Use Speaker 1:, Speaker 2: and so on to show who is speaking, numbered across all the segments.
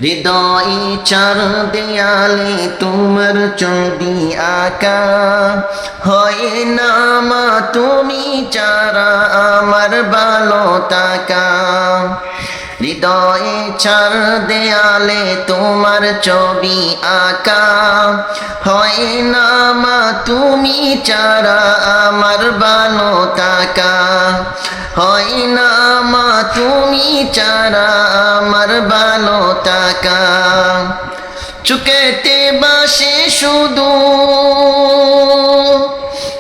Speaker 1: হৃদয়ে চার দেয়ালে তোমার ছবি আঁকা, হয় না মা তুমি ছাড়া আমার ভালো থাকা। হৃদয়ে চার দেয়ালে তোমার ছবি আঁকা, হয় না মা তুমি ছাড়া আমার ভালো থাকা। হয় না মা তুমি ছাড়া আমার ভালো থাকা। চুকেতে বাসে শুধু,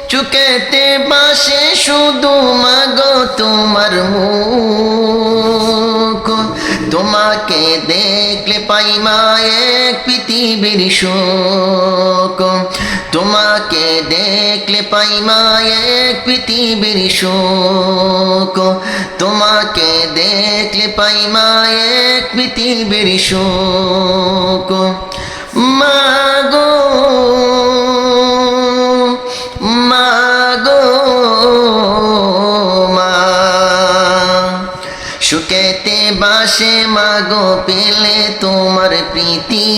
Speaker 1: চুকেতে বাসে শুধু মাগো তোমার মুখ। তোমাকে দেখলে পাই মা এক পৃথিবীর সুখ। তোমাকে দেখলে পাই মা এক পৃথিবীর সুখ। তোমাকে দেখলে পাই মা এক পৃথিবীর সুখ। মাগো মাগো মা, সুখেতে বাসে মাগো পেলে তোমার প্রীতি।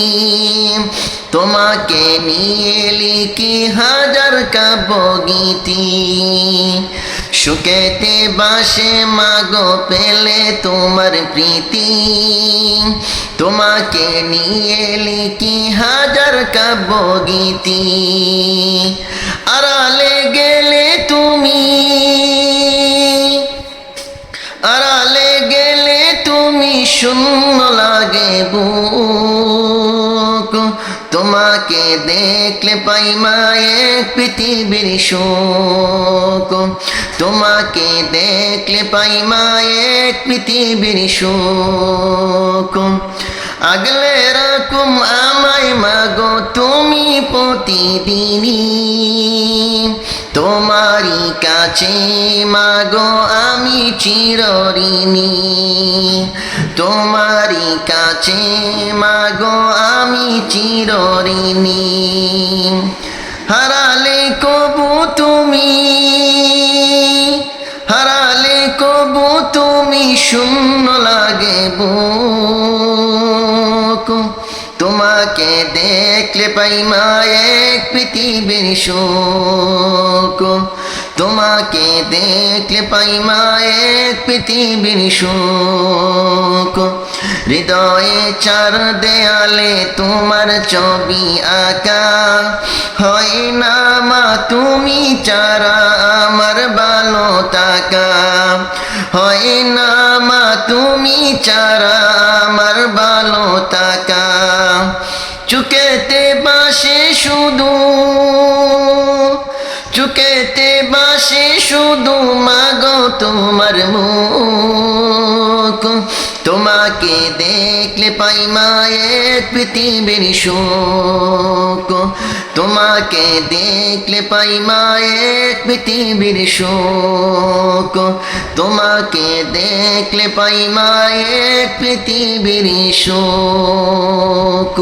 Speaker 1: তোমাকে নিয়ে লিখি হাজার কাব্যগীতি। সুখেতে বাসে মাগো পেলে তোমার প্রীতি। তোমাকে নিয়ে লিখি হাজার কাব্যগীতি। আড়ালে গেলে তুমি, আড়ালে গেলে তুমি শূন্য লাগে বুক। তোমাকে দেখলে পাই মা এক পৃথিবীর সুখ। তোমাকে দেখলে পাই মা এক পৃথিবীর সুখ। আগলে রাখুম আমায় মাগো তুমি প্রতিদিনই। তোমারই কাছে মাগো আমি চিরঋণী। তোমারই কাছে মাগো আমি চিরঋণী। হারালে কবু তুমি, হারালে কবু তুমি শূন্য লাগে বুক। তোমাকে দেখলে পাই মা এক পৃথিবীর সুখ। তোমাকে দেখলে পাই মা এক পৃথিবীর সুখ। হৃদয়ে চার দেয়ালে তোমার ছবি আঁকা, হয় না মা তুমি ছাড়া আমার ভালো থাকা। হয় না মা তুমি ছাড়া আমার ভালো থাকা। চুকেতে বাসে শুধু, চুকেতে বাসে শুধু মাগো তোমার মুখ। তোমাকে দেখলে পাই মা এক পৃথিবীর সুখ। তোমাকে দেখলে পাই মা এক পৃথিবীর সুখ। তোমাকে দেখলে পাই মা এক পৃথিবীর সুখ।